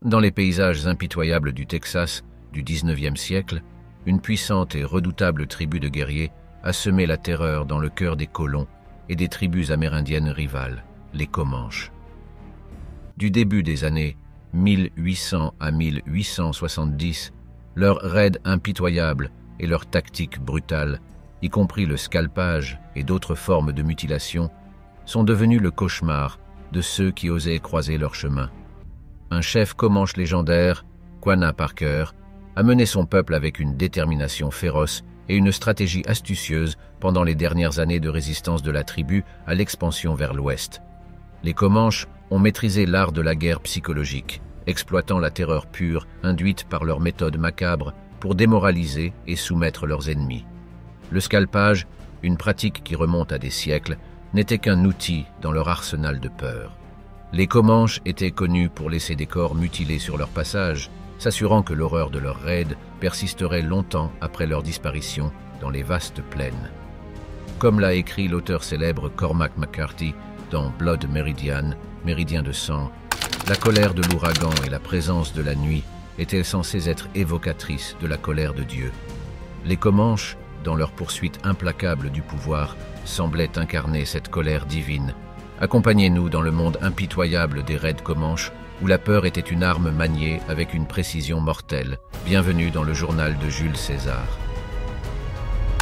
Dans les paysages impitoyables du Texas du XIXe siècle, une puissante et redoutable tribu de guerriers a semé la terreur dans le cœur des colons et des tribus amérindiennes rivales, les Comanches. Du début des années 1800 à 1870, leurs raids impitoyables et leurs tactiques brutales, y compris le scalpage et d'autres formes de mutilation, sont devenus le cauchemar de ceux qui osaient croiser leur chemin. Un chef Comanche légendaire, Quanah Parker, a mené son peuple avec une détermination féroce et une stratégie astucieuse pendant les dernières années de résistance de la tribu à l'expansion vers l'ouest. Les Comanches ont maîtrisé l'art de la guerre psychologique, exploitant la terreur pure induite par leurs méthodes macabres pour démoraliser et soumettre leurs ennemis. Le scalpage, une pratique qui remonte à des siècles, n'était qu'un outil dans leur arsenal de peur. Les Comanches étaient connus pour laisser des corps mutilés sur leur passage, s'assurant que l'horreur de leurs raids persisterait longtemps après leur disparition dans les vastes plaines. Comme l'a écrit l'auteur célèbre Cormac McCarthy dans Blood Meridian, Méridien de sang, la colère de l'ouragan et la présence de la nuit étaient censées être évocatrices de la colère de Dieu. Les Comanches, dans leur poursuite implacable du pouvoir, semblaient incarner cette colère divine. Accompagnez-nous dans le monde impitoyable des raids Comanches, où la peur était une arme maniée avec une précision mortelle. Bienvenue dans le journal de Jules César.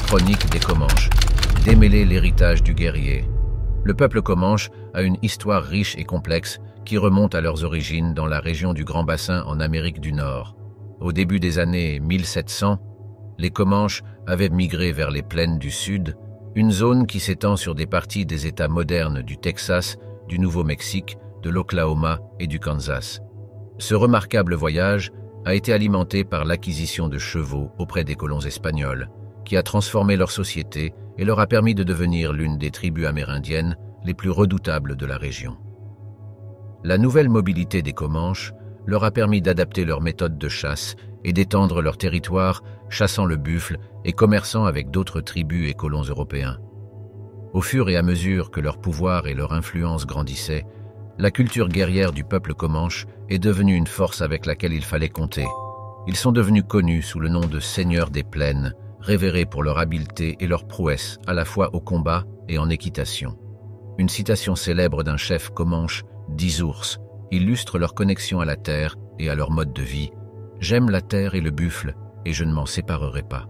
Chronique des Comanches. Démêler l'héritage du guerrier. Le peuple Comanche a une histoire riche et complexe qui remonte à leurs origines dans la région du Grand Bassin en Amérique du Nord. Au début des années 1700, les Comanches avaient migré vers les plaines du Sud, une zone qui s'étend sur des parties des États modernes du Texas, du Nouveau-Mexique, de l'Oklahoma et du Kansas. Ce remarquable voyage a été alimenté par l'acquisition de chevaux auprès des colons espagnols, qui a transformé leur société et leur a permis de devenir l'une des tribus amérindiennes les plus redoutables de la région. La nouvelle mobilité des Comanches leur a permis d'adapter leurs méthodes de chasse et d'étendre leur territoire, chassant le buffle et commerçant avec d'autres tribus et colons européens. Au fur et à mesure que leur pouvoir et leur influence grandissaient, la culture guerrière du peuple Comanche est devenue une force avec laquelle il fallait compter. Ils sont devenus connus sous le nom de seigneurs des plaines, révérés pour leur habileté et leur prouesse à la fois au combat et en équitation. Une citation célèbre d'un chef Comanche, 10 ours, illustre leur connexion à la terre et à leur mode de vie. « J'aime la terre et le buffle, et je ne m'en séparerai pas. »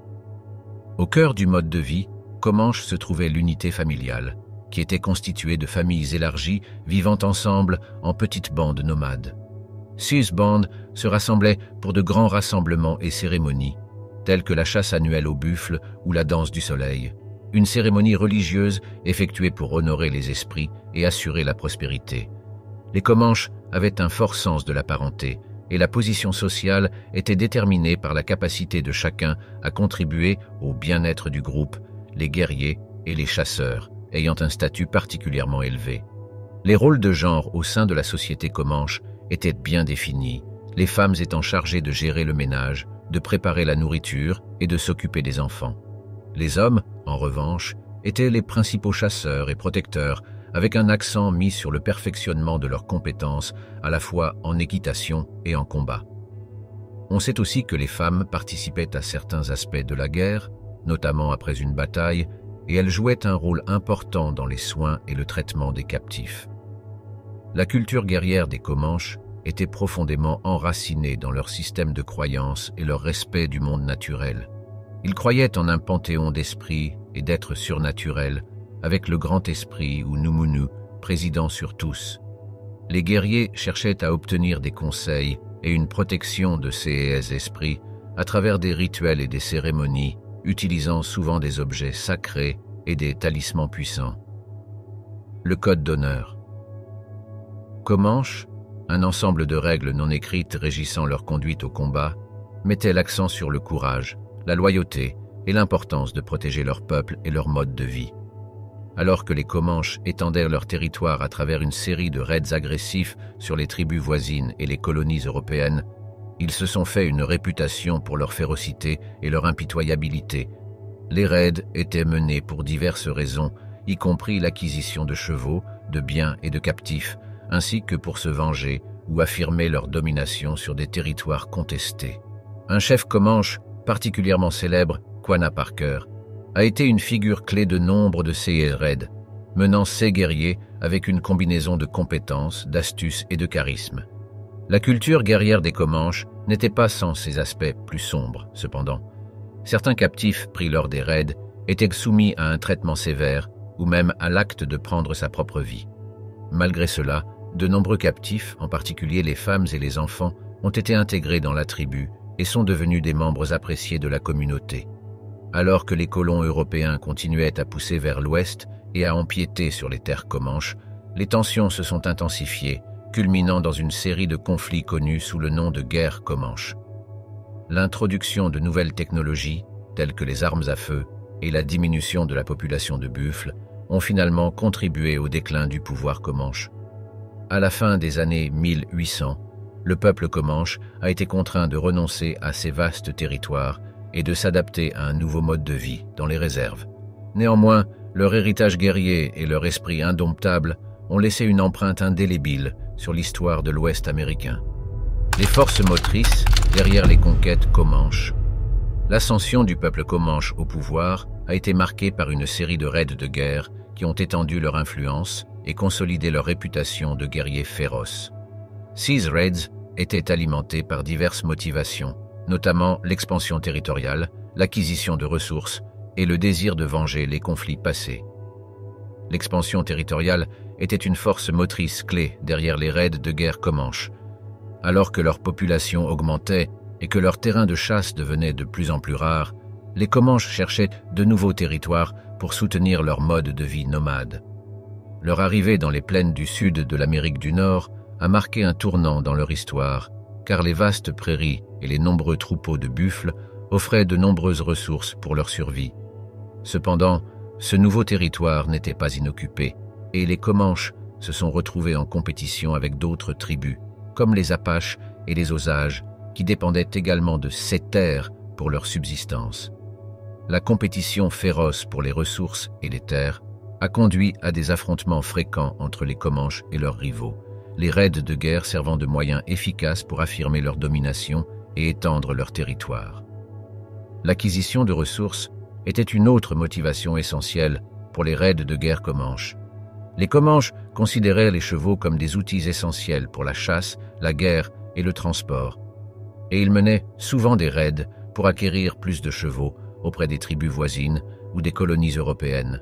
Au cœur du mode de vie, Comanche se trouvait l'unité familiale, qui était constituée de familles élargies vivant ensemble en petites bandes nomades. Ces bandes se rassemblaient pour de grands rassemblements et cérémonies, telles que la chasse annuelle au buffle ou la danse du soleil, une cérémonie religieuse effectuée pour honorer les esprits et assurer la prospérité. Les Comanches avaient un fort sens de la parenté, et la position sociale était déterminée par la capacité de chacun à contribuer au bien-être du groupe, les guerriers et les chasseurs, ayant un statut particulièrement élevé. Les rôles de genre au sein de la société Comanche étaient bien définis, les femmes étant chargées de gérer le ménage, de préparer la nourriture et de s'occuper des enfants. Les hommes, en revanche, étaient les principaux chasseurs et protecteurs, avec un accent mis sur le perfectionnement de leurs compétences, à la fois en équitation et en combat. On sait aussi que les femmes participaient à certains aspects de la guerre, notamment après une bataille, et elles jouaient un rôle important dans les soins et le traitement des captifs. La culture guerrière des Comanches était profondément enracinée dans leur système de croyances et leur respect du monde naturel. Ils croyaient en un panthéon d'esprits et d'êtres surnaturels, avec le grand esprit ou Numunu, président sur tous. Les guerriers cherchaient à obtenir des conseils et une protection de ces esprits à travers des rituels et des cérémonies, utilisant souvent des objets sacrés et des talismans puissants. Le code d'honneur. Comanche, un ensemble de règles non écrites régissant leur conduite au combat, mettait l'accent sur le courage, la loyauté et l'importance de protéger leur peuple et leur mode de vie. Alors que les Comanches étendaient leur territoire à travers une série de raids agressifs sur les tribus voisines et les colonies européennes, ils se sont fait une réputation pour leur férocité et leur impitoyabilité. Les raids étaient menés pour diverses raisons, y compris l'acquisition de chevaux, de biens et de captifs, ainsi que pour se venger ou affirmer leur domination sur des territoires contestés. Un chef comanche particulièrement célèbre, Quanah Parker, a été une figure clé de nombre de ces raids, menant ces guerriers avec une combinaison de compétences, d'astuces et de charisme. La culture guerrière des Comanches n'était pas sans ses aspects plus sombres, cependant. Certains captifs pris lors des raids étaient soumis à un traitement sévère ou même à l'acte de prendre sa propre vie. Malgré cela, de nombreux captifs, en particulier les femmes et les enfants, ont été intégrés dans la tribu et sont devenus des membres appréciés de la communauté. Alors que les colons européens continuaient à pousser vers l'ouest et à empiéter sur les terres comanches, les tensions se sont intensifiées, culminant dans une série de conflits connus sous le nom de guerre comanche. L'introduction de nouvelles technologies, telles que les armes à feu, et la diminution de la population de buffles, ont finalement contribué au déclin du pouvoir comanche. À la fin des années 1800, le peuple comanche a été contraint de renoncer à ses vastes territoires et de s'adapter à un nouveau mode de vie dans les réserves. Néanmoins, leur héritage guerrier et leur esprit indomptable ont laissé une empreinte indélébile sur l'histoire de l'Ouest américain. Les forces motrices derrière les conquêtes comanches. L'ascension du peuple comanche au pouvoir a été marquée par une série de raids de guerre qui ont étendu leur influence et consolidé leur réputation de guerriers féroces. Ces raids étaient alimentés par diverses motivations, notamment l'expansion territoriale, l'acquisition de ressources et le désir de venger les conflits passés. L'expansion territoriale était une force motrice clé derrière les raids de guerre comanches. Alors que leur population augmentait et que leurs terrains de chasse devenaient de plus en plus rares, les Comanches cherchaient de nouveaux territoires pour soutenir leur mode de vie nomade. Leur arrivée dans les plaines du sud de l'Amérique du Nord a marqué un tournant dans leur histoire, car les vastes prairies et les nombreux troupeaux de buffles offraient de nombreuses ressources pour leur survie. Cependant, ce nouveau territoire n'était pas inoccupé, et les Comanches se sont retrouvés en compétition avec d'autres tribus, comme les Apaches et les Osages, qui dépendaient également de ces terres pour leur subsistance. La compétition féroce pour les ressources et les terres a conduit à des affrontements fréquents entre les Comanches et leurs rivaux, les raids de guerre servant de moyens efficaces pour affirmer leur domination et étendre leur territoire. L'acquisition de ressources était une autre motivation essentielle pour les raids de guerre Comanches. Les Comanches considéraient les chevaux comme des outils essentiels pour la chasse, la guerre et le transport, et ils menaient souvent des raids pour acquérir plus de chevaux auprès des tribus voisines ou des colonies européennes.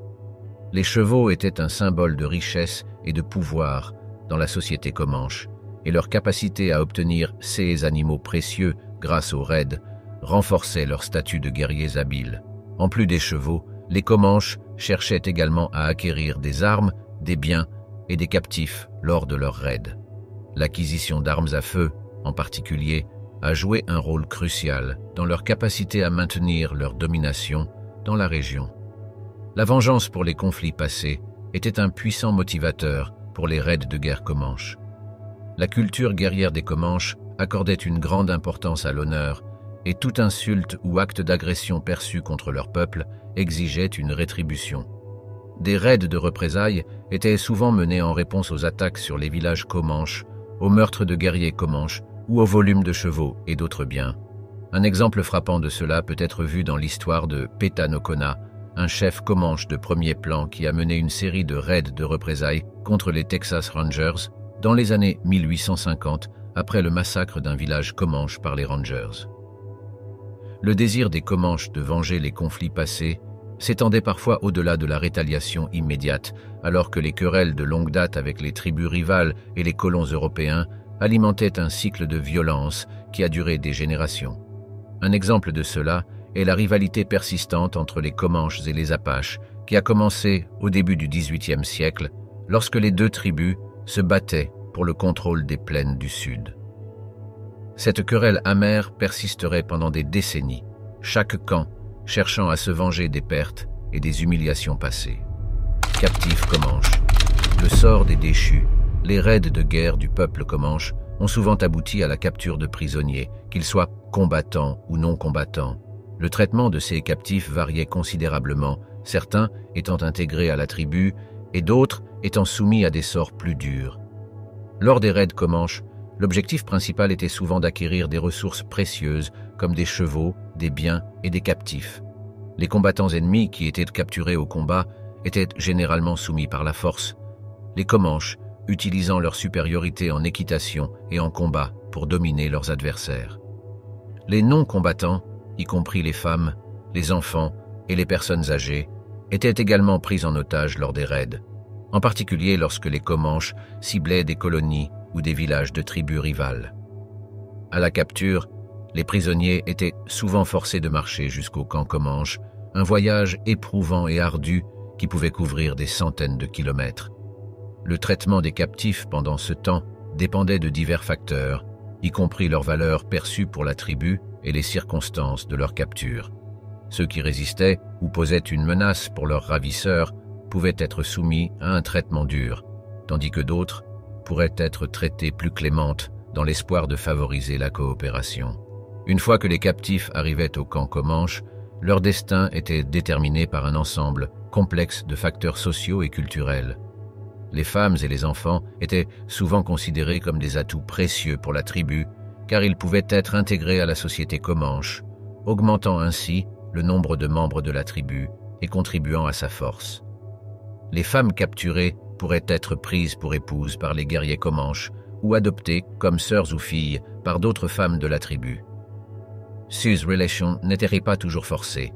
Les chevaux étaient un symbole de richesse et de pouvoir dans la société comanche, et leur capacité à obtenir ces animaux précieux grâce aux raids renforçait leur statut de guerriers habiles. En plus des chevaux, les Comanches cherchaient également à acquérir des armes, des biens et des captifs lors de leurs raids. L'acquisition d'armes à feu, en particulier, a joué un rôle crucial dans leur capacité à maintenir leur domination dans la région. La vengeance pour les conflits passés était un puissant motivateur pour les raids de guerre comanches. La culture guerrière des Comanches accordait une grande importance à l'honneur, et toute insulte ou acte d'agression perçu contre leur peuple exigeait une rétribution. Des raids de représailles étaient souvent menés en réponse aux attaques sur les villages comanches, aux meurtres de guerriers comanches ou au volume de chevaux et d'autres biens. Un exemple frappant de cela peut être vu dans l'histoire de Petanocona, un chef comanche de premier plan qui a mené une série de raids de représailles contre les Texas Rangers dans les années 1850 après le massacre d'un village comanche par les Rangers. Le désir des Comanches de venger les conflits passés s'étendait parfois au-delà de la rétaliation immédiate, alors que les querelles de longue date avec les tribus rivales et les colons européens alimentaient un cycle de violence qui a duré des générations. Un exemple de cela est la rivalité persistante entre les Comanches et les Apaches, qui a commencé au début du XVIIIe siècle, lorsque les deux tribus se battaient pour le contrôle des plaines du Sud. Cette querelle amère persisterait pendant des décennies, chaque camp cherchant à se venger des pertes et des humiliations passées. Captifs Comanches, le sort des déchus, les raids de guerre du peuple comanche ont souvent abouti à la capture de prisonniers, qu'ils soient combattants ou non combattants. Le traitement de ces captifs variait considérablement, certains étant intégrés à la tribu et d'autres étant soumis à des sorts plus durs. Lors des raids comanches, L'objectif principal était souvent d'acquérir des ressources précieuses comme des chevaux, des biens et des captifs. Les combattants ennemis qui étaient capturés au combat étaient généralement soumis par la force. Les Comanches, utilisant leur supériorité en équitation et en combat pour dominer leurs adversaires. Les non-combattants, y compris les femmes, les enfants et les personnes âgées, étaient également pris en otage lors des raids, en particulier lorsque les Comanches ciblaient des colonies ou des villages de tribus rivales. À la capture, les prisonniers étaient souvent forcés de marcher jusqu'au camp Comanche, un voyage éprouvant et ardu qui pouvait couvrir des centaines de kilomètres. Le traitement des captifs pendant ce temps dépendait de divers facteurs, y compris leur valeur perçue pour la tribu et les circonstances de leur capture. Ceux qui résistaient ou posaient une menace pour leurs ravisseurs pouvaient être soumis à un traitement dur, tandis que d'autres pourraient être traités plus clémentes dans l'espoir de favoriser la coopération. Une fois que les captifs arrivaient au camp Comanche, leur destin était déterminé par un ensemble complexe de facteurs sociaux et culturels. Les femmes et les enfants étaient souvent considérés comme des atouts précieux pour la tribu, car ils pouvaient être intégrés à la société Comanche, augmentant ainsi le nombre de membres de la tribu et contribuant à sa force. Les femmes capturées pourraient être prises pour épouses par les guerriers Comanches ou adoptées comme sœurs ou filles par d'autres femmes de la tribu. Ces relations n'étaient pas toujours forcées,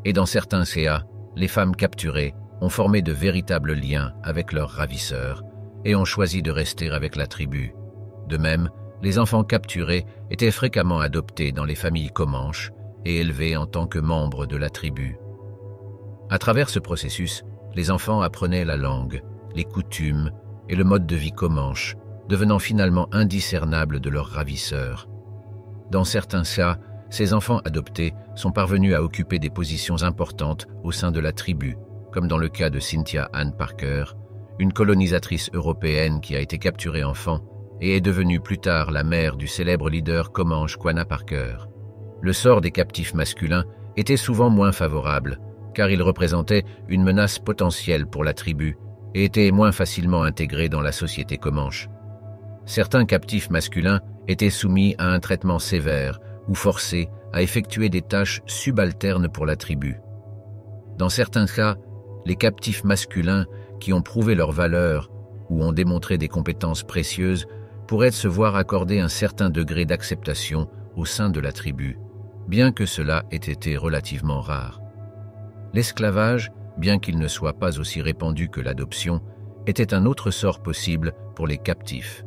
et dans certains CA, les femmes capturées ont formé de véritables liens avec leurs ravisseurs et ont choisi de rester avec la tribu. De même, les enfants capturés étaient fréquemment adoptés dans les familles Comanches et élevés en tant que membres de la tribu. À travers ce processus, les enfants apprenaient la langue, les coutumes et le mode de vie Comanche, devenant finalement indiscernables de leurs ravisseurs. Dans certains cas, ces enfants adoptés sont parvenus à occuper des positions importantes au sein de la tribu, comme dans le cas de Cynthia Ann Parker, une colonisatrice européenne qui a été capturée enfant et est devenue plus tard la mère du célèbre leader Comanche Quanah Parker. Le sort des captifs masculins était souvent moins favorable, car ils représentaient une menace potentielle pour la tribu et étaient moins facilement intégrés dans la société Comanche. Certains captifs masculins étaient soumis à un traitement sévère ou forcés à effectuer des tâches subalternes pour la tribu. Dans certains cas, les captifs masculins qui ont prouvé leur valeur ou ont démontré des compétences précieuses pourraient se voir accorder un certain degré d'acceptation au sein de la tribu, bien que cela ait été relativement rare. L'esclavage, bien qu'il ne soit pas aussi répandu que l'adoption, était un autre sort possible pour les captifs.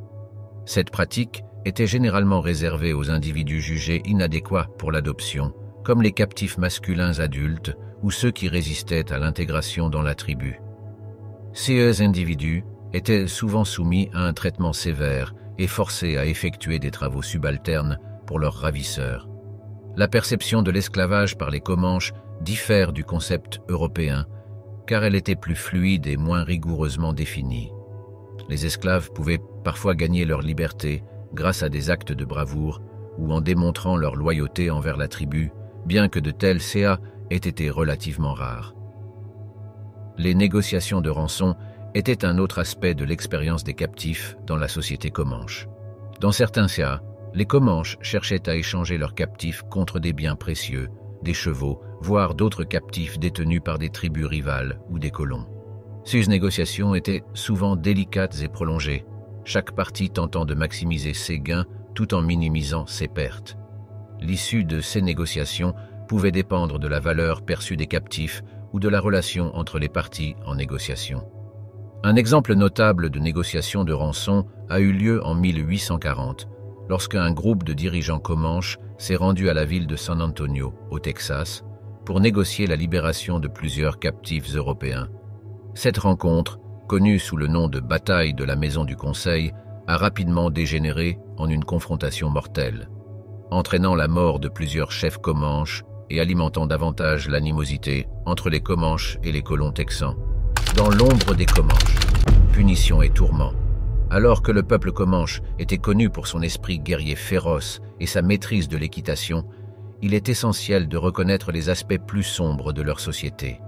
Cette pratique était généralement réservée aux individus jugés inadéquats pour l'adoption, comme les captifs masculins adultes ou ceux qui résistaient à l'intégration dans la tribu. Ces individus étaient souvent soumis à un traitement sévère et forcés à effectuer des travaux subalternes pour leurs ravisseurs. La perception de l'esclavage par les Comanches diffère du concept européen, car elle était plus fluide et moins rigoureusement définie. Les esclaves pouvaient parfois gagner leur liberté grâce à des actes de bravoure ou en démontrant leur loyauté envers la tribu, bien que de tels CA aient été relativement rares. Les négociations de rançon étaient un autre aspect de l'expérience des captifs dans la société Comanche. Dans certains CA, les Comanches cherchaient à échanger leurs captifs contre des biens précieux, des chevaux, voire d'autres captifs détenus par des tribus rivales ou des colons. Ces négociations étaient souvent délicates et prolongées, chaque partie tentant de maximiser ses gains tout en minimisant ses pertes. L'issue de ces négociations pouvait dépendre de la valeur perçue des captifs ou de la relation entre les parties en négociation. Un exemple notable de négociation de rançon a eu lieu en 1840, lorsqu'un groupe de dirigeants Comanches s'est rendu à la ville de San Antonio, au Texas, pour négocier la libération de plusieurs captifs européens. Cette rencontre, connue sous le nom de bataille de la Maison du Conseil, a rapidement dégénéré en une confrontation mortelle, entraînant la mort de plusieurs chefs Comanches et alimentant davantage l'animosité entre les Comanches et les colons texans. Dans l'ombre des Comanches, punition et tourment. Alors que le peuple Comanche était connu pour son esprit guerrier féroce et sa maîtrise de l'équitation, il est essentiel de reconnaître les aspects plus sombres de leur société.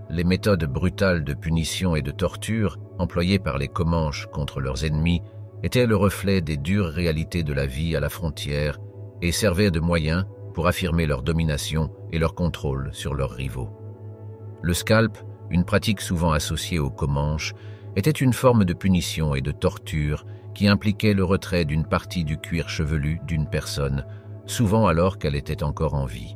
Les méthodes brutales de punition et de torture employées par les Comanches contre leurs ennemis était le reflet des dures réalités de la vie à la frontière et servait de moyen pour affirmer leur domination et leur contrôle sur leurs rivaux. Le scalp, une pratique souvent associée au Comanche, était une forme de punition et de torture qui impliquait le retrait d'une partie du cuir chevelu d'une personne, souvent alors qu'elle était encore en vie.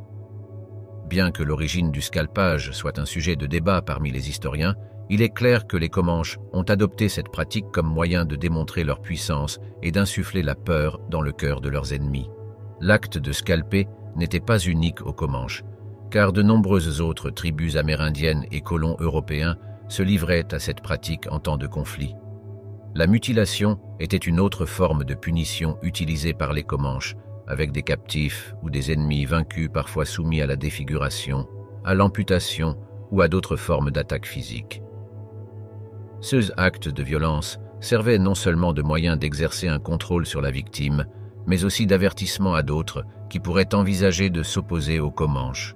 Bien que l'origine du scalpage soit un sujet de débat parmi les historiens, il est clair que les Comanches ont adopté cette pratique comme moyen de démontrer leur puissance et d'insuffler la peur dans le cœur de leurs ennemis. L'acte de scalper n'était pas unique aux Comanches, car de nombreuses autres tribus amérindiennes et colons européens se livraient à cette pratique en temps de conflit. La mutilation était une autre forme de punition utilisée par les Comanches, avec des captifs ou des ennemis vaincus parfois soumis à la défiguration, à l'amputation ou à d'autres formes d'attaque physique. Ces actes de violence servaient non seulement de moyen d'exercer un contrôle sur la victime, mais aussi d'avertissement à d'autres qui pourraient envisager de s'opposer aux Comanches.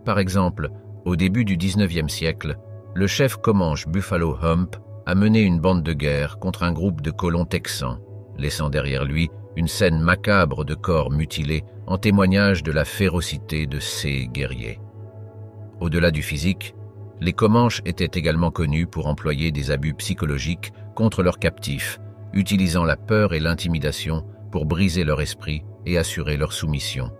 Par exemple, au début du XIXe siècle, le chef Comanche Buffalo Hump a mené une bande de guerre contre un groupe de colons texans, laissant derrière lui une scène macabre de corps mutilés en témoignage de la férocité de ces guerriers. Au-delà du physique, les Comanches étaient également connus pour employer des abus psychologiques contre leurs captifs, utilisant la peur et l'intimidation pour briser leur esprit et assurer leur soumission.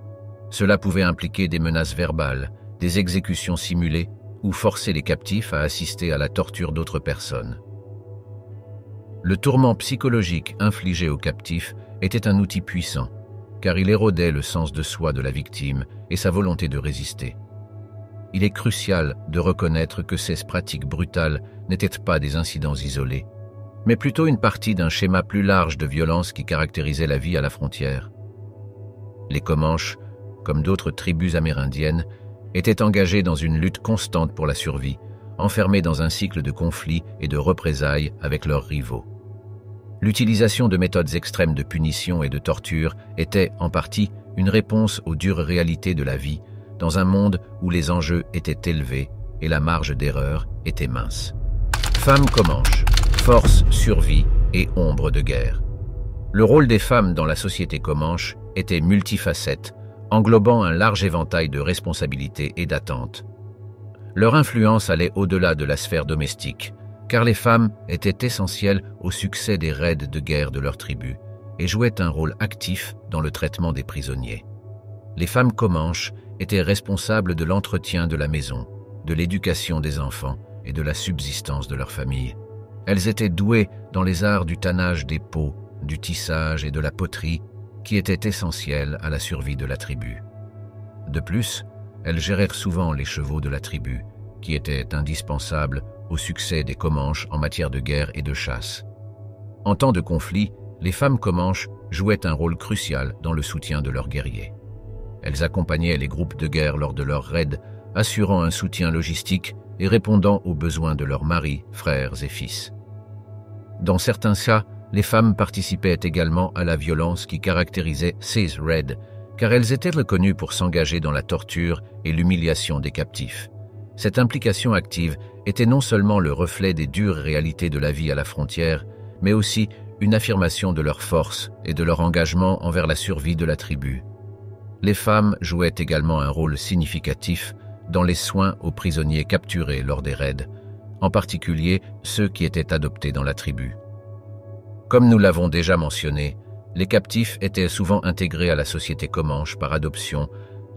Cela pouvait impliquer des menaces verbales, des exécutions simulées ou forcer les captifs à assister à la torture d'autres personnes. Le tourment psychologique infligé aux captifs était un outil puissant, car il érodait le sens de soi de la victime et sa volonté de résister. Il est crucial de reconnaître que ces pratiques brutales n'étaient pas des incidents isolés, mais plutôt une partie d'un schéma plus large de violence qui caractérisait la vie à la frontière. Les Comanches, comme d'autres tribus amérindiennes, étaient engagés dans une lutte constante pour la survie, enfermés dans un cycle de conflits et de représailles avec leurs rivaux. L'utilisation de méthodes extrêmes de punition et de torture était, en partie, une réponse aux dures réalités de la vie, dans un monde où les enjeux étaient élevés et la marge d'erreur était mince. Femmes Comanches, force, survie et ombre de guerre. Le rôle des femmes dans la société Comanche était multifacette, englobant un large éventail de responsabilités et d'attentes. Leur influence allait au-delà de la sphère domestique, car les femmes étaient essentielles au succès des raids de guerre de leur tribu et jouaient un rôle actif dans le traitement des prisonniers. Les femmes Comanches étaient responsables de l'entretien de la maison, de l'éducation des enfants et de la subsistance de leur famille. Elles étaient douées dans les arts du tannage des peaux, du tissage et de la poterie, qui étaient essentiels à la survie de la tribu. De plus, elles gérèrent souvent les chevaux de la tribu, qui étaient indispensables au succès des Comanches en matière de guerre et de chasse. En temps de conflit, les femmes Comanches jouaient un rôle crucial dans le soutien de leurs guerriers. Elles accompagnaient les groupes de guerre lors de leurs raids, assurant un soutien logistique et répondant aux besoins de leurs maris, frères et fils. Dans certains cas, les femmes participaient également à la violence qui caractérisait ces raids, car elles étaient reconnues pour s'engager dans la torture et l'humiliation des captifs. Cette implication active était non seulement le reflet des dures réalités de la vie à la frontière, mais aussi une affirmation de leur force et de leur engagement envers la survie de la tribu. Les femmes jouaient également un rôle significatif dans les soins aux prisonniers capturés lors des raids, en particulier ceux qui étaient adoptés dans la tribu. Comme nous l'avons déjà mentionné, les captifs étaient souvent intégrés à la société Comanche par adoption,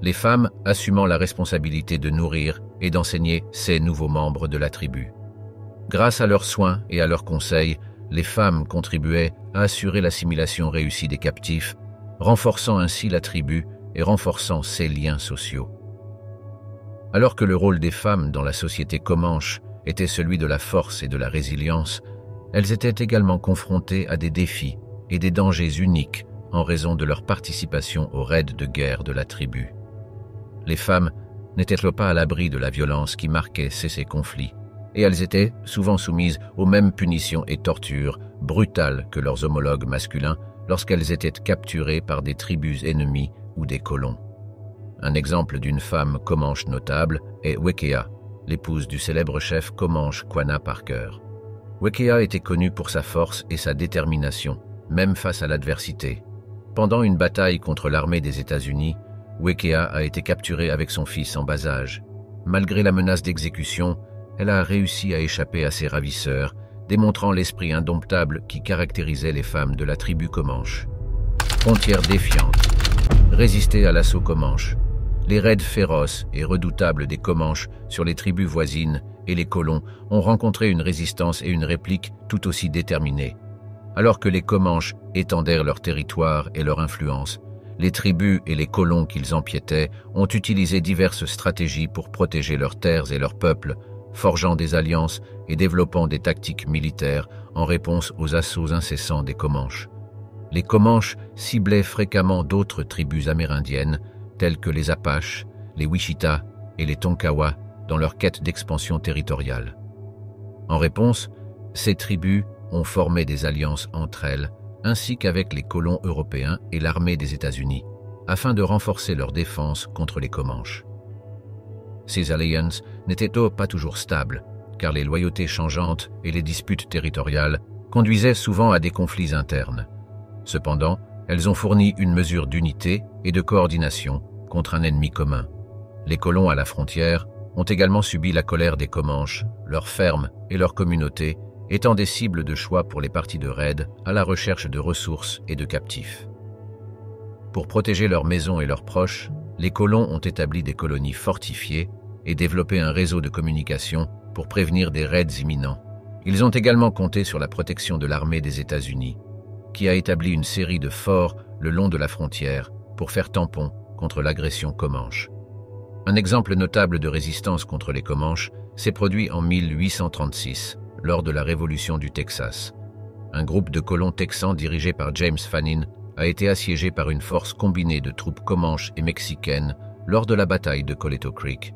les femmes assumant la responsabilité de nourrir et d'enseigner ces nouveaux membres de la tribu. Grâce à leurs soins et à leurs conseils, les femmes contribuaient à assurer l'assimilation réussie des captifs, renforçant ainsi la tribu et renforçant ses liens sociaux. Alors que le rôle des femmes dans la société Comanche était celui de la force et de la résilience, elles étaient également confrontées à des défis et des dangers uniques en raison de leur participation aux raids de guerre de la tribu. Les femmes n'étaient pas à l'abri de la violence qui marquait ces conflits, et elles étaient souvent soumises aux mêmes punitions et tortures brutales que leurs homologues masculins lorsqu'elles étaient capturées par des tribus ennemies ou des colons. Un exemple d'une femme Comanche notable est Wekea, l'épouse du célèbre chef Comanche Quanah Parker. Wekea était connue pour sa force et sa détermination, même face à l'adversité. Pendant une bataille contre l'armée des États-Unis, Wekea a été capturée avec son fils en bas âge. Malgré la menace d'exécution, elle a réussi à échapper à ses ravisseurs, démontrant l'esprit indomptable qui caractérisait les femmes de la tribu Comanche. Frontière défiante. Résister à l'assaut Comanche. Les raids féroces et redoutables des Comanches sur les tribus voisines et les colons ont rencontré une résistance et une réplique tout aussi déterminées. Alors que les Comanches étendèrent leur territoire et leur influence, les tribus et les colons qu'ils empiétaient ont utilisé diverses stratégies pour protéger leurs terres et leurs peuples, forgeant des alliances et développant des tactiques militaires en réponse aux assauts incessants des Comanches. Les Comanches ciblaient fréquemment d'autres tribus amérindiennes, telles que les Apaches, les Wichita et les Tonkawa, dans leur quête d'expansion territoriale. En réponse, ces tribus ont formé des alliances entre elles, ainsi qu'avec les colons européens et l'armée des États-Unis, afin de renforcer leur défense contre les Comanches. Ces alliances n'étaient pas toujours stables, car les loyautés changeantes et les disputes territoriales conduisaient souvent à des conflits internes. Cependant, elles ont fourni une mesure d'unité et de coordination contre un ennemi commun. Les colons à la frontière ont également subi la colère des Comanches, leurs fermes et leurs communautés étant des cibles de choix pour les parties de raid à la recherche de ressources et de captifs. Pour protéger leurs maisons et leurs proches, les colons ont établi des colonies fortifiées et développé un réseau de communication pour prévenir des raids imminents. Ils ont également compté sur la protection de l'armée des États-Unis, qui a établi une série de forts le long de la frontière pour faire tampon contre l'agression Comanche. Un exemple notable de résistance contre les Comanches s'est produit en 1836, lors de la Révolution du Texas. Un groupe de colons texans dirigé par James Fannin a été assiégé par une force combinée de troupes comanches et mexicaines lors de la bataille de Coleto Creek.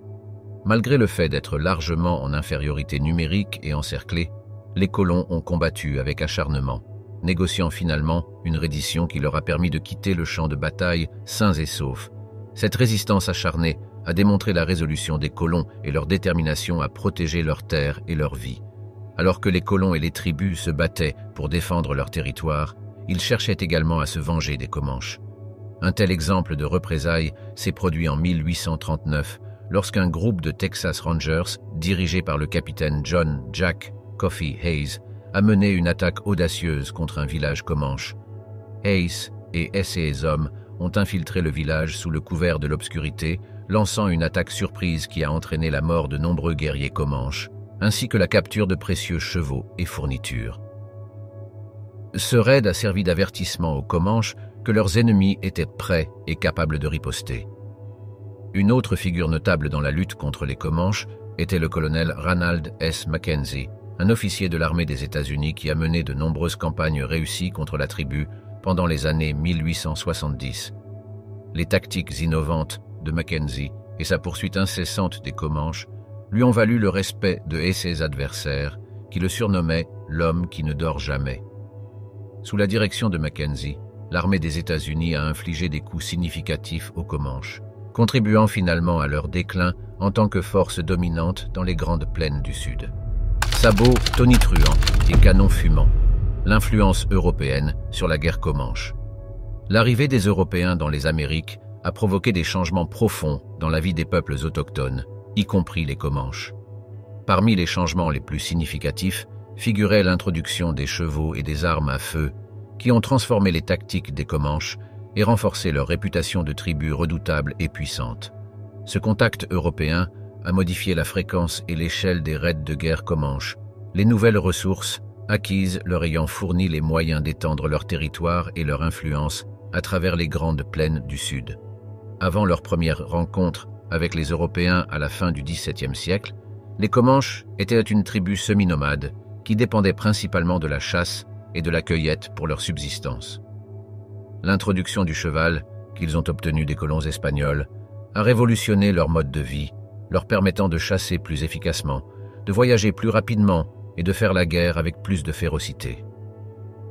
Malgré le fait d'être largement en infériorité numérique et encerclés, les colons ont combattu avec acharnement, négociant finalement une reddition qui leur a permis de quitter le champ de bataille sains et saufs. Cette résistance acharnée a démontré la résolution des colons et leur détermination à protéger leurs terres et leur vie. Alors que les colons et les tribus se battaient pour défendre leur territoire, ils cherchaient également à se venger des Comanches. Un tel exemple de représailles s'est produit en 1839, lorsqu'un groupe de Texas Rangers, dirigé par le capitaine John Jack Coffee Hayes, a mené une attaque audacieuse contre un village Comanche. Hayes et ses hommes ont infiltré le village sous le couvert de l'obscurité, lançant une attaque surprise qui a entraîné la mort de nombreux guerriers Comanches, ainsi que la capture de précieux chevaux et fournitures. Ce raid a servi d'avertissement aux Comanches que leurs ennemis étaient prêts et capables de riposter. Une autre figure notable dans la lutte contre les Comanches était le colonel Ranald S. Mackenzie, un officier de l'armée des États-Unis qui a mené de nombreuses campagnes réussies contre la tribu pendant les années 1870. Les tactiques innovantes de Mackenzie et sa poursuite incessante des Comanches lui ont valu le respect de ses adversaires, qui le surnommaient « l'homme qui ne dort jamais ». Sous la direction de Mackenzie, l'armée des États-Unis a infligé des coups significatifs aux Comanches, contribuant finalement à leur déclin en tant que force dominante dans les grandes plaines du Sud. Sabots tonitruants et canons fumants, l'influence européenne sur la guerre Comanche. L'arrivée des Européens dans les Amériques a provoqué des changements profonds dans la vie des peuples autochtones, y compris les Comanches. Parmi les changements les plus significatifs figurait l'introduction des chevaux et des armes à feu qui ont transformé les tactiques des Comanches et renforcé leur réputation de tribu redoutable et puissante. Ce contact européen a modifié la fréquence et l'échelle des raids de guerre Comanches, les nouvelles ressources acquises leur ayant fourni les moyens d'étendre leur territoire et leur influence à travers les grandes plaines du Sud. Avant leur première rencontre avec les Européens à la fin du XVIIe siècle, les Comanches étaient une tribu semi-nomade qui dépendait principalement de la chasse et de la cueillette pour leur subsistance. L'introduction du cheval, qu'ils ont obtenu des colons espagnols, a révolutionné leur mode de vie, leur permettant de chasser plus efficacement, de voyager plus rapidement et de faire la guerre avec plus de férocité.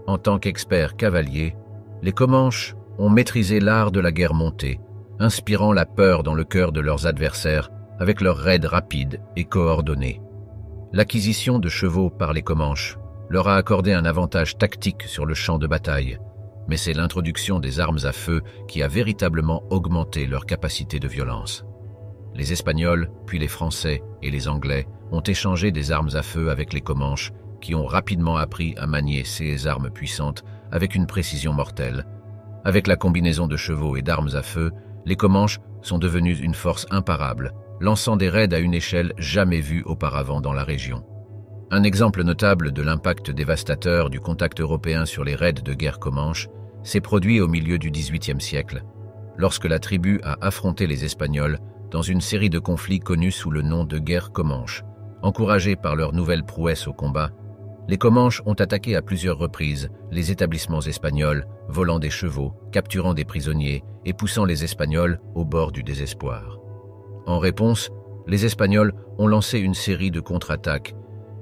En tant qu'experts cavaliers, les Comanches ont maîtrisé l'art de la guerre montée, inspirant la peur dans le cœur de leurs adversaires avec leurs raids rapides et coordonnés. L'acquisition de chevaux par les Comanches leur a accordé un avantage tactique sur le champ de bataille, mais c'est l'introduction des armes à feu qui a véritablement augmenté leur capacité de violence. Les Espagnols, puis les Français et les Anglais ont échangé des armes à feu avec les Comanches, qui ont rapidement appris à manier ces armes puissantes avec une précision mortelle. Avec la combinaison de chevaux et d'armes à feu, les Comanches sont devenus une force imparable, lançant des raids à une échelle jamais vue auparavant dans la région. Un exemple notable de l'impact dévastateur du contact européen sur les raids de guerre comanche s'est produit au milieu du XVIIIe siècle, lorsque la tribu a affronté les Espagnols dans une série de conflits connus sous le nom de guerre comanche. Encouragés par leur nouvelle prouesse au combat, les Comanches ont attaqué à plusieurs reprises les établissements espagnols, volant des chevaux, capturant des prisonniers et poussant les Espagnols au bord du désespoir. En réponse, les Espagnols ont lancé une série de contre-attaques,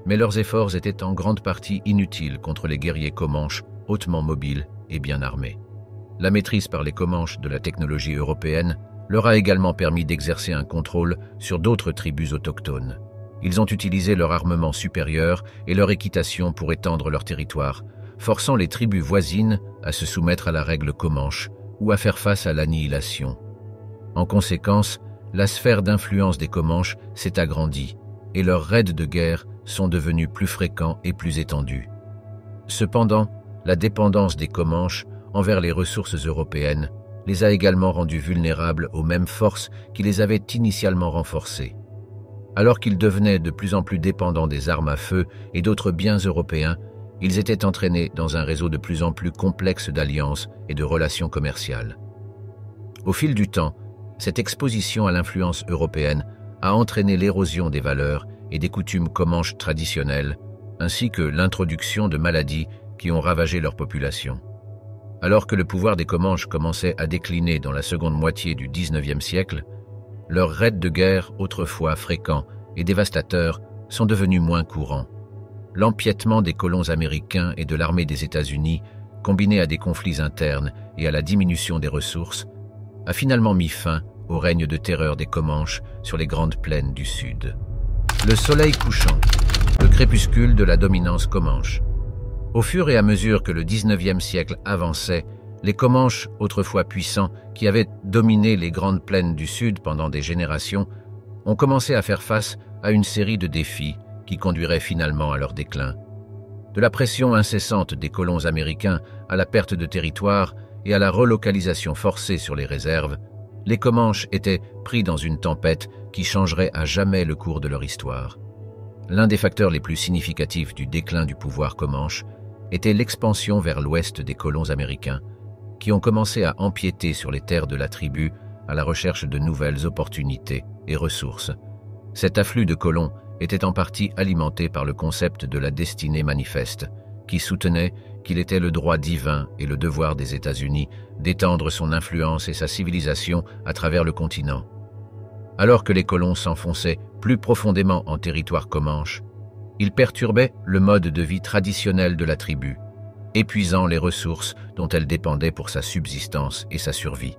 mais leurs efforts étaient en grande partie inutiles contre les guerriers Comanches hautement mobiles et bien armés. La maîtrise par les Comanches de la technologie européenne leur a également permis d'exercer un contrôle sur d'autres tribus autochtones. Ils ont utilisé leur armement supérieur et leur équitation pour étendre leur territoire, forçant les tribus voisines à se soumettre à la règle comanche ou à faire face à l'annihilation. En conséquence, la sphère d'influence des Comanches s'est agrandie et leurs raids de guerre sont devenus plus fréquents et plus étendus. Cependant, la dépendance des Comanches envers les ressources européennes les a également rendus vulnérables aux mêmes forces qui les avaient initialement renforcés. Alors qu'ils devenaient de plus en plus dépendants des armes à feu et d'autres biens européens, ils étaient entraînés dans un réseau de plus en plus complexe d'alliances et de relations commerciales. Au fil du temps, cette exposition à l'influence européenne a entraîné l'érosion des valeurs et des coutumes comanches traditionnelles, ainsi que l'introduction de maladies qui ont ravagé leur population. Alors que le pouvoir des Comanches commençait à décliner dans la seconde moitié du XIXe siècle, leurs raids de guerre, autrefois fréquents et dévastateurs, sont devenus moins courants. L'empiètement des colons américains et de l'armée des États-Unis, combiné à des conflits internes et à la diminution des ressources, a finalement mis fin au règne de terreur des Comanches sur les grandes plaines du Sud. Le soleil couchant, le crépuscule de la dominance comanche. Au fur et à mesure que le XIXe siècle avançait, les Comanches, autrefois puissants, qui avaient dominé les grandes plaines du Sud pendant des générations, ont commencé à faire face à une série de défis qui conduiraient finalement à leur déclin. De la pression incessante des colons américains à la perte de territoire et à la relocalisation forcée sur les réserves, les Comanches étaient pris dans une tempête qui changerait à jamais le cours de leur histoire. L'un des facteurs les plus significatifs du déclin du pouvoir comanche était l'expansion vers l'ouest des colons américains, qui ont commencé à empiéter sur les terres de la tribu à la recherche de nouvelles opportunités et ressources. Cet afflux de colons était en partie alimenté par le concept de la destinée manifeste, qui soutenait qu'il était le droit divin et le devoir des États-Unis d'étendre son influence et sa civilisation à travers le continent. Alors que les colons s'enfonçaient plus profondément en territoire comanche, ils perturbaient le mode de vie traditionnel de la tribu, épuisant les ressources dont elle dépendait pour sa subsistance et sa survie.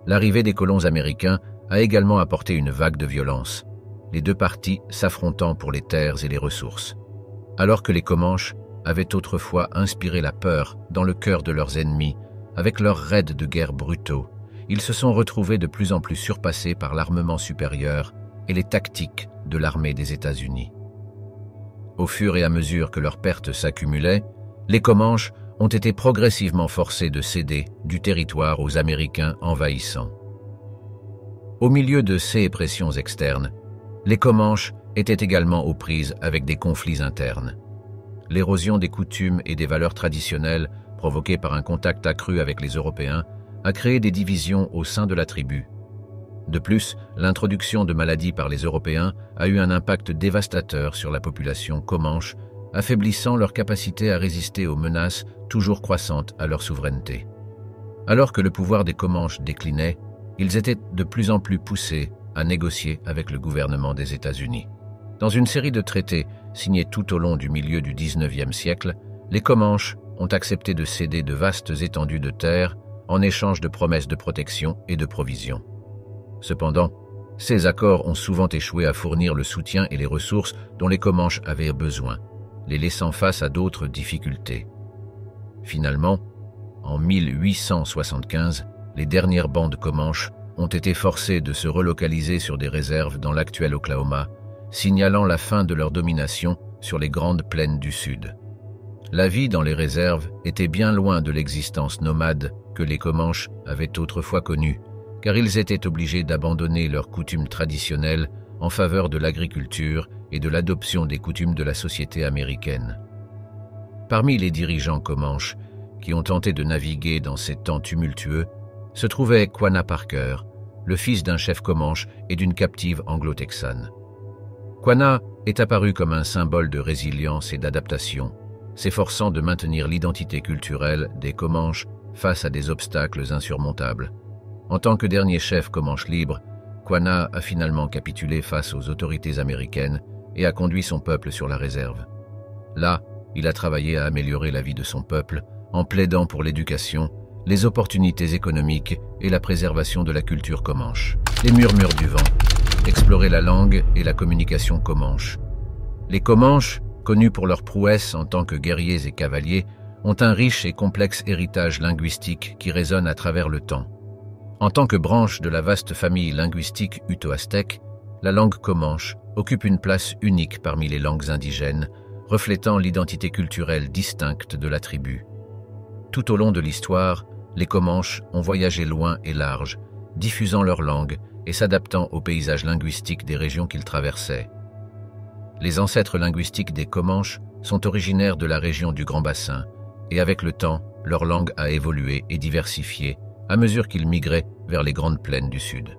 L'arrivée des colons américains a également apporté une vague de violence, les deux parties s'affrontant pour les terres et les ressources. Alors que les Comanches avaient autrefois inspiré la peur dans le cœur de leurs ennemis, avec leurs raids de guerre brutaux, ils se sont retrouvés de plus en plus surpassés par l'armement supérieur et les tactiques de l'armée des États-Unis. Au fur et à mesure que leurs pertes s'accumulaient, les Comanches ont été progressivement forcés de céder du territoire aux Américains envahissants. Au milieu de ces pressions externes, les Comanches étaient également aux prises avec des conflits internes. L'érosion des coutumes et des valeurs traditionnelles provoquée par un contact accru avec les Européens a créé des divisions au sein de la tribu. De plus, l'introduction de maladies par les Européens a eu un impact dévastateur sur la population comanche, affaiblissant leur capacité à résister aux menaces toujours croissantes à leur souveraineté. Alors que le pouvoir des Comanches déclinait, ils étaient de plus en plus poussés à négocier avec le gouvernement des États-Unis. Dans une série de traités signés tout au long du milieu du XIXe siècle, les Comanches ont accepté de céder de vastes étendues de terre en échange de promesses de protection et de provisions. Cependant, ces accords ont souvent échoué à fournir le soutien et les ressources dont les Comanches avaient besoin, les laissant face à d'autres difficultés. Finalement, en 1875, les dernières bandes comanches ont été forcées de se relocaliser sur des réserves dans l'actuel Oklahoma, signalant la fin de leur domination sur les grandes plaines du Sud. La vie dans les réserves était bien loin de l'existence nomade que les Comanches avaient autrefois connue, car ils étaient obligés d'abandonner leurs coutumes traditionnelles en faveur de l'agriculture et de l'adoption des coutumes de la société américaine. Parmi les dirigeants Comanches qui ont tenté de naviguer dans ces temps tumultueux se trouvait Quanah Parker, le fils d'un chef Comanche et d'une captive anglo-texane. Quanah est apparu comme un symbole de résilience et d'adaptation, s'efforçant de maintenir l'identité culturelle des Comanches face à des obstacles insurmontables. En tant que dernier chef Comanche libre, Quanah a finalement capitulé face aux autorités américaines et a conduit son peuple sur la réserve. Là, il a travaillé à améliorer la vie de son peuple en plaidant pour l'éducation, les opportunités économiques et la préservation de la culture comanche. Les murmures du vent, explorer la langue et la communication comanche. Les Comanches, connus pour leurs prouesses en tant que guerriers et cavaliers, ont un riche et complexe héritage linguistique qui résonne à travers le temps. En tant que branche de la vaste famille linguistique uto-aztèque, la langue comanche occupe une place unique parmi les langues indigènes, reflétant l'identité culturelle distincte de la tribu. Tout au long de l'histoire, les Comanches ont voyagé loin et large, diffusant leur langue et s'adaptant au paysage linguistique des régions qu'ils traversaient. Les ancêtres linguistiques des Comanches sont originaires de la région du Grand Bassin, et avec le temps, leur langue a évolué et diversifié à mesure qu'ils migraient vers les grandes plaines du Sud.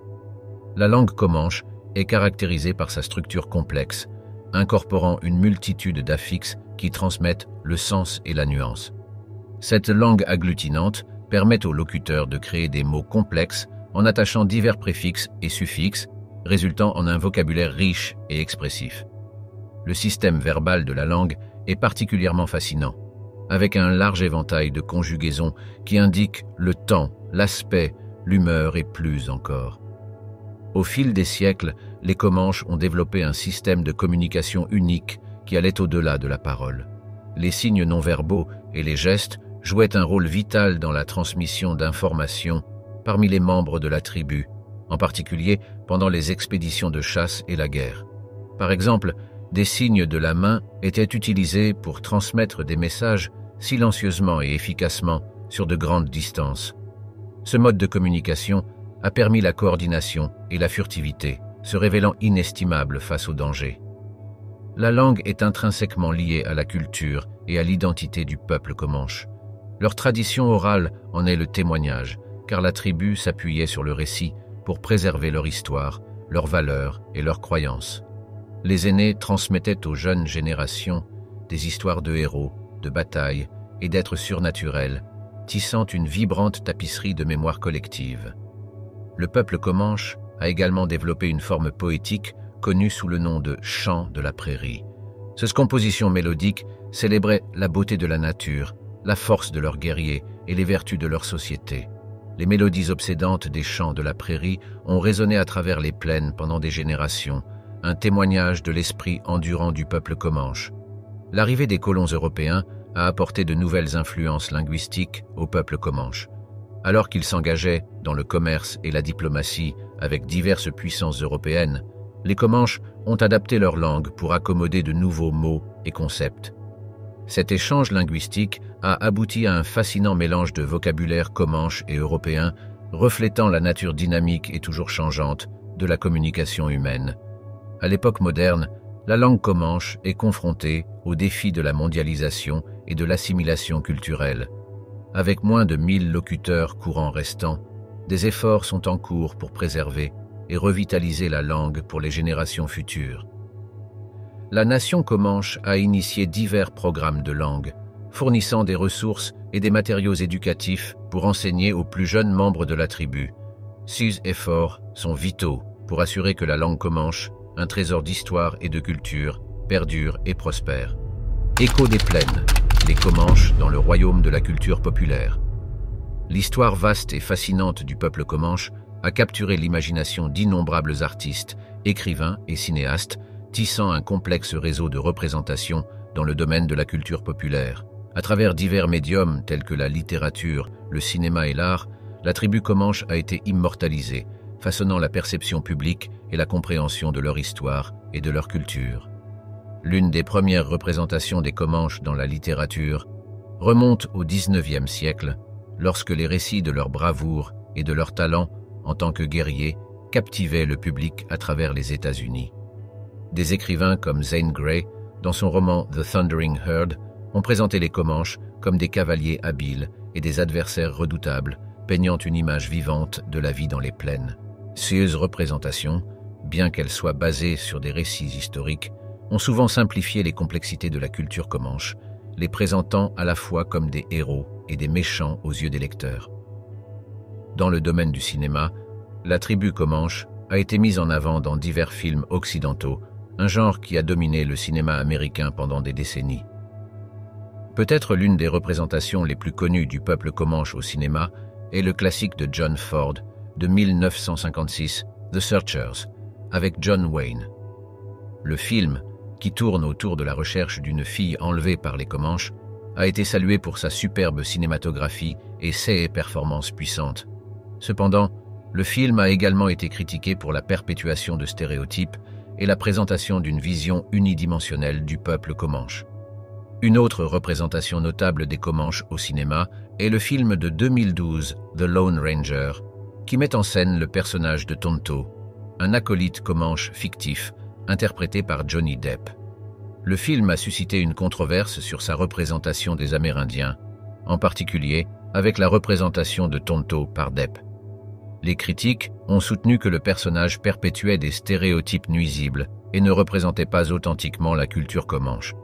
La langue comanche est caractérisée par sa structure complexe, incorporant une multitude d'affixes qui transmettent le sens et la nuance. Cette langue agglutinante permet aux locuteurs de créer des mots complexes en attachant divers préfixes et suffixes, résultant en un vocabulaire riche et expressif. Le système verbal de la langue est particulièrement fascinant, avec un large éventail de conjugaisons qui indiquent le temps, l'aspect, l'humeur et plus encore. Au fil des siècles, les Comanches ont développé un système de communication unique qui allait au-delà de la parole. Les signes non-verbaux et les gestes jouaient un rôle vital dans la transmission d'informations parmi les membres de la tribu, en particulier pendant les expéditions de chasse et la guerre. Par exemple, des signes de la main étaient utilisés pour transmettre des messages silencieusement et efficacement sur de grandes distances. Ce mode de communication a permis la coordination et la furtivité, se révélant inestimable face aux dangers. La langue est intrinsèquement liée à la culture et à l'identité du peuple comanche. Leur tradition orale en est le témoignage, car la tribu s'appuyait sur le récit pour préserver leur histoire, leurs valeurs et leurs croyances. Les aînés transmettaient aux jeunes générations des histoires de héros, de batailles et d'êtres surnaturels, tissant une vibrante tapisserie de mémoire collective. Le peuple comanche a également développé une forme poétique connue sous le nom de chant de la prairie. Cette composition mélodique célébrait la beauté de la nature, la force de leurs guerriers et les vertus de leur société. Les mélodies obsédantes des chants de la prairie ont résonné à travers les plaines pendant des générations, un témoignage de l'esprit endurant du peuple comanche. L'arrivée des colons européens a apporté de nouvelles influences linguistiques au peuple comanche. Alors qu'ils s'engageaient dans le commerce et la diplomatie avec diverses puissances européennes, les Comanches ont adapté leur langue pour accommoder de nouveaux mots et concepts. Cet échange linguistique a abouti à un fascinant mélange de vocabulaire comanche et européen, reflétant la nature dynamique et toujours changeante de la communication humaine. À l'époque moderne, la langue comanche est confrontée aux défis de la mondialisation et de l'assimilation culturelle. Avec moins de 1000 locuteurs courants restants, des efforts sont en cours pour préserver et revitaliser la langue pour les générations futures. La nation comanche a initié divers programmes de langue, fournissant des ressources et des matériaux éducatifs pour enseigner aux plus jeunes membres de la tribu. Ces efforts sont vitaux pour assurer que la langue comanche, un trésor d'histoire et de culture, perdure et prospère. Écho des plaines, les Comanches dans le royaume de la culture populaire. L'histoire vaste et fascinante du peuple comanche a capturé l'imagination d'innombrables artistes, écrivains et cinéastes, tissant un complexe réseau de représentation dans le domaine de la culture populaire. À travers divers médiums tels que la littérature, le cinéma et l'art, la tribu Comanche a été immortalisée, façonnant la perception publique et la compréhension de leur histoire et de leur culture. L'une des premières représentations des Comanches dans la littérature remonte au XIXe siècle, lorsque les récits de leur bravoure et de leur talent en tant que guerriers captivaient le public à travers les États-Unis. Des écrivains comme Zane Grey, dans son roman The Thundering Herd, ont présenté les Comanches comme des cavaliers habiles et des adversaires redoutables, peignant une image vivante de la vie dans les plaines. Ces représentations, bien qu'elles soient basées sur des récits historiques, ont souvent simplifié les complexités de la culture comanche, les présentant à la fois comme des héros et des méchants aux yeux des lecteurs. Dans le domaine du cinéma, la tribu Comanche a été mise en avant dans divers films occidentaux, un genre qui a dominé le cinéma américain pendant des décennies. Peut-être l'une des représentations les plus connues du peuple Comanche au cinéma est le classique de John Ford de 1956, The Searchers, avec John Wayne. Le film, qui tourne autour de la recherche d'une fille enlevée par les Comanches, a été salué pour sa superbe cinématographie et ses performances puissantes. Cependant, le film a également été critiqué pour la perpétuation de stéréotypes et la présentation d'une vision unidimensionnelle du peuple Comanche. Une autre représentation notable des Comanches au cinéma est le film de 2012, The Lone Ranger, qui met en scène le personnage de Tonto, un acolyte Comanche fictif, interprété par Johnny Depp. Le film a suscité une controverse sur sa représentation des Amérindiens, en particulier avec la représentation de Tonto par Depp. Les critiques ont soutenu que le personnage perpétuait des stéréotypes nuisibles et ne représentait pas authentiquement la culture comanche.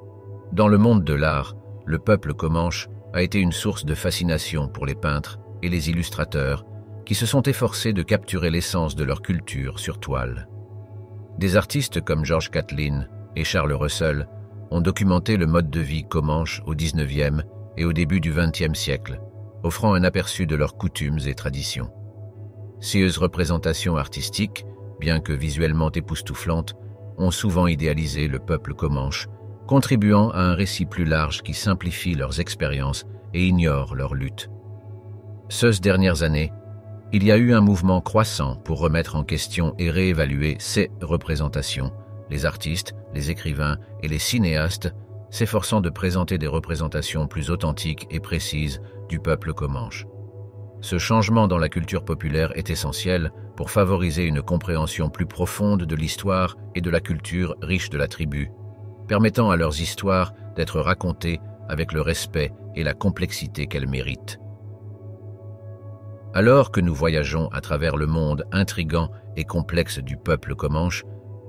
Dans le monde de l'art, le peuple comanche a été une source de fascination pour les peintres et les illustrateurs qui se sont efforcés de capturer l'essence de leur culture sur toile. Des artistes comme George Catlin et Charles Russell ont documenté le mode de vie comanche au XIXe et au début du XXe siècle, offrant un aperçu de leurs coutumes et traditions. Ces représentations artistiques, bien que visuellement époustouflantes, ont souvent idéalisé le peuple comanche, contribuant à un récit plus large qui simplifie leurs expériences et ignore leurs luttes. Ces dernières années, il y a eu un mouvement croissant pour remettre en question et réévaluer ces représentations, les artistes, les écrivains et les cinéastes s'efforçant de présenter des représentations plus authentiques et précises du peuple comanche. Ce changement dans la culture populaire est essentiel pour favoriser une compréhension plus profonde de l'histoire et de la culture riche de la tribu, permettant à leurs histoires d'être racontées avec le respect et la complexité qu'elles méritent. Alors que nous voyageons à travers le monde intrigant et complexe du peuple comanche,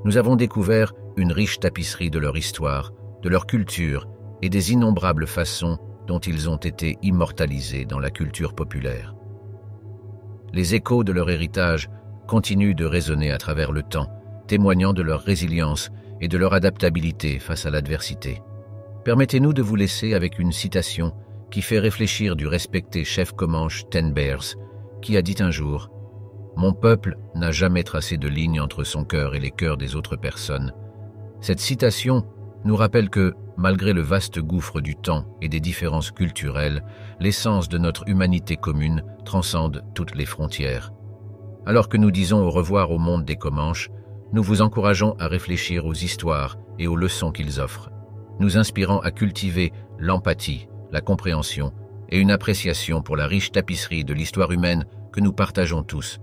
nous avons découvert une riche tapisserie de leur histoire, de leur culture et des innombrables façons dont ils ont été immortalisés dans la culture populaire. Les échos de leur héritage continuent de résonner à travers le temps, témoignant de leur résilience et de leur adaptabilité face à l'adversité. Permettez-nous de vous laisser avec une citation qui fait réfléchir du respecté chef comanche Ten Bears, qui a dit un jour « Mon peuple n'a jamais tracé de ligne entre son cœur et les cœurs des autres personnes. » Cette citation nous rappelle que, malgré le vaste gouffre du temps et des différences culturelles, l'essence de notre humanité commune transcende toutes les frontières. Alors que nous disons au revoir au monde des Comanches, nous vous encourageons à réfléchir aux histoires et aux leçons qu'ils offrent, nous inspirant à cultiver l'empathie, la compréhension et une appréciation pour la riche tapisserie de l'histoire humaine que nous partageons tous.